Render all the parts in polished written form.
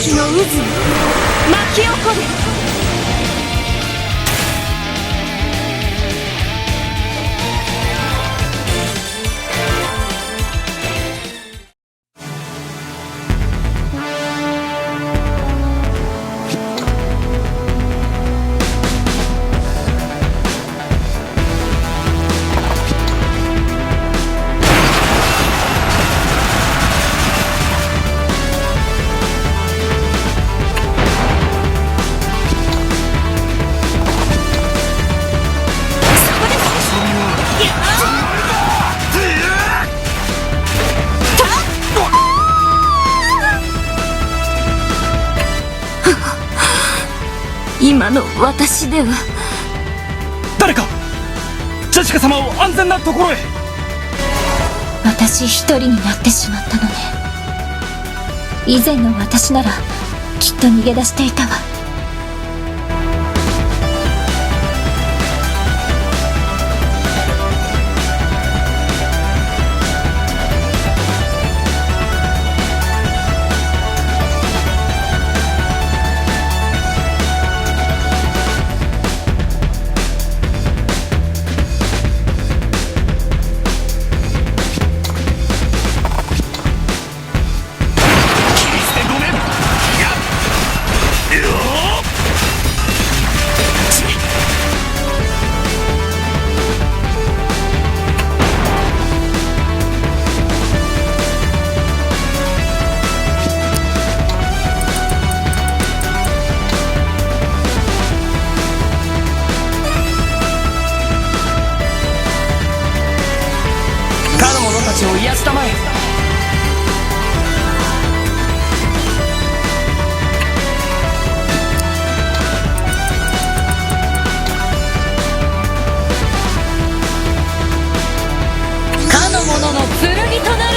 きの渦巻き起こる。今の私では。誰かジェシカ様を安全なところへ。私一人になってしまったのね。以前の私ならきっと逃げ出していたわ。を癒したまえ。かの者の剣となる。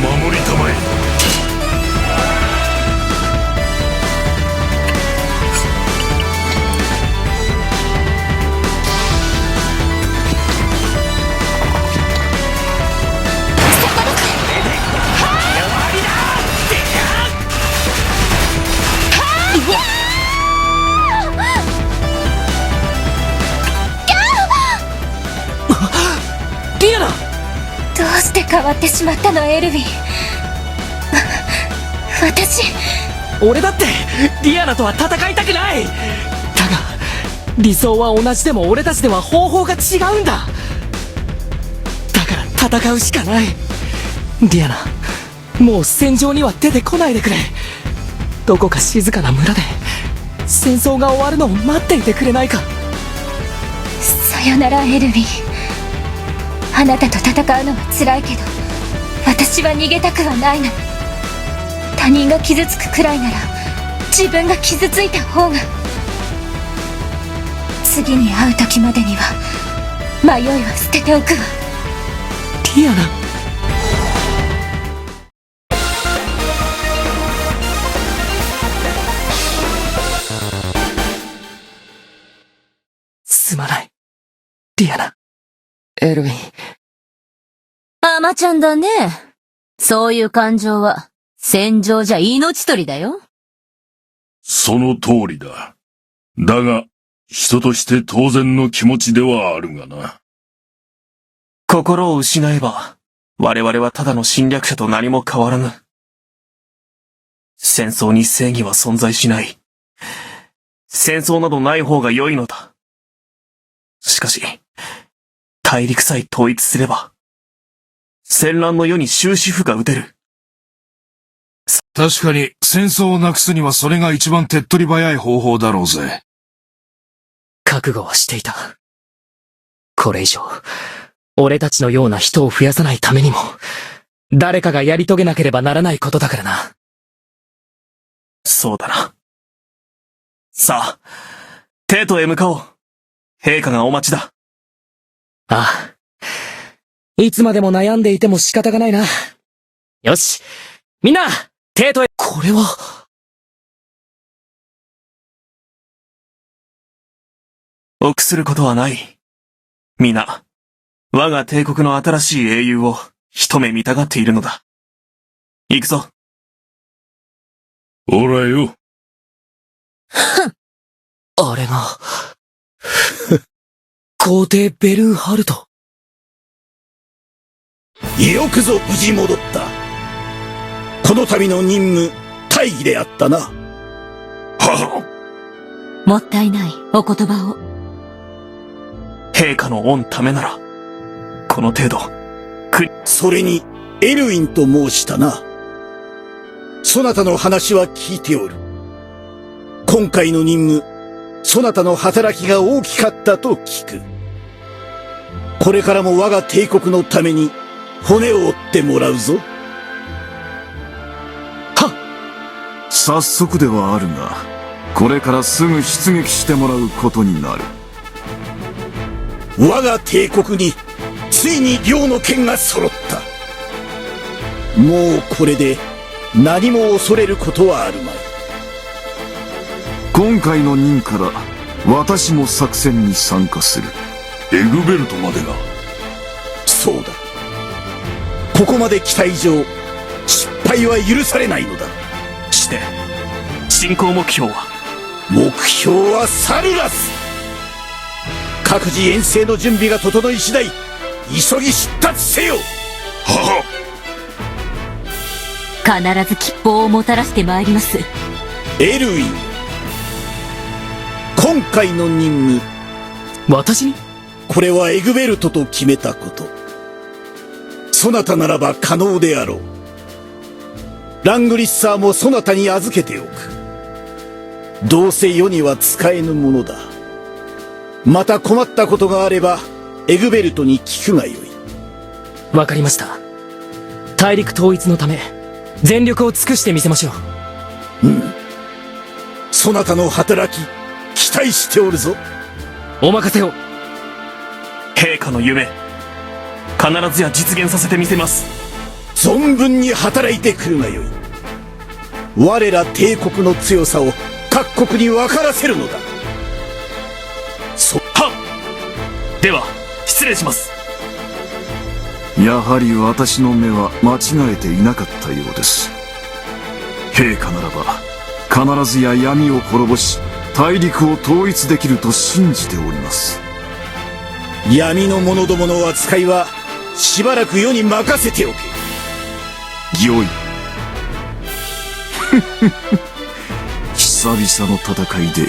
守りたまえ。ディアナ！どうして変わってしまったの、エルヴィン。私。俺だってディアナとは戦いたくない。だが理想は同じでも俺たちでは方法が違うんだ。だから戦うしかない。ディアナ、もう戦場には出てこないでくれ。どこか静かな村で戦争が終わるのを待っていてくれないか。さよなら、エルヴィン。あなたと戦うのは辛いけど、私は逃げたくはないの。他人が傷つくくらいなら自分が傷ついた方が。次に会う時までには迷いは捨てておくわ。ディアナ。すまないディアナ。エルヴィン。甘ちゃんだね。そういう感情は戦場じゃ命取りだよ。その通りだ。だが、人として当然の気持ちではあるがな。心を失えば、我々はただの侵略者と何も変わらぬ。戦争に正義は存在しない。戦争などない方が良いのだ。しかし、大陸さえ統一すれば、戦乱の世に終止符が打てる。さ確かに戦争をなくすにはそれが一番手っ取り早い方法だろうぜ。覚悟はしていた。これ以上、俺たちのような人を増やさないためにも、誰かがやり遂げなければならないことだからな。そうだな。さあ、帝都へ向かおう。陛下がお待ちだ。ああ。いつまでも悩んでいても仕方がないな。よし。みんな、帝都へ。これは。臆することはない。皆、我が帝国の新しい英雄を一目見たがっているのだ。行くぞ。おらよ。あれが、皇帝ベルンハルト。よくぞ無事戻った。この度の任務、大義であったな。はもったいないお言葉を。陛下の御ためなら、この程度、それに、エルウィンと申したな。そなたの話は聞いておる。今回の任務、そなたの働きが大きかったと聞く。これからも我が帝国のために、骨を折ってもらうぞ。早速ではあるが、これからすぐ出撃してもらうことになる。我が帝国に、ついに両の剣が揃った。もうこれで、何も恐れることはあるまい。今回の任から私も作戦に参加する。エグベルトまでが。そうだ。ここまで来た以上、失敗は許されないのだ。して、進行目標は？目標はサルラス。各自遠征の準備が整い次第、急ぎ出立せよ。は必ず吉報をもたらしてまいります。エルウィン、今回の任務、私に？これはエグベルトと決めたこと。そなたならば可能であろう。ラングリッサーもそなたに預けておく。どうせ世には使えぬものだ。また困ったことがあれば、エグベルトに聞くがよい。わかりました。大陸統一のため、全力を尽くしてみせましょう。そなたの働き、期待しておるぞ。お任せを。陛下の夢、必ずや実現させてみせます。存分に働いてくるがよい。我ら帝国の強さを各国に分からせるのだ。はっ。では、失礼します。やはり私の目は間違えていなかったようです。陛下ならば必ずや闇を滅ぼし大陸を統一できると信じております。闇の者どもの扱いはしばらく世に任せておけ。よい。久々の戦いで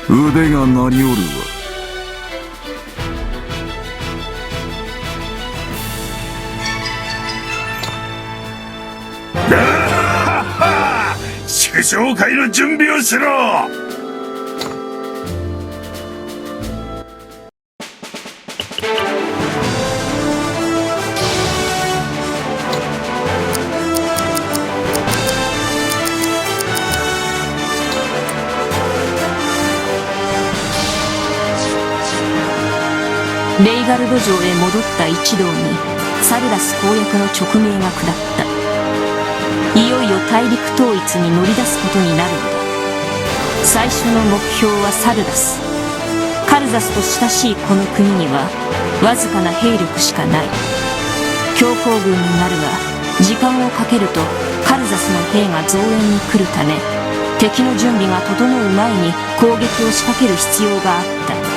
腕が鳴りおるわ。祝勝会の準備をしろ。レイガルド城へ戻った一同にサルラス攻略の勅命が下った。いよいよ大陸統一に乗り出すことになるのだ。最初の目標はサルラス。カルザスと親しいこの国にはわずかな兵力しかない。強行軍になるが時間をかけるとカルザスの兵が増援に来るため、敵の準備が整う前に攻撃を仕掛ける必要があった。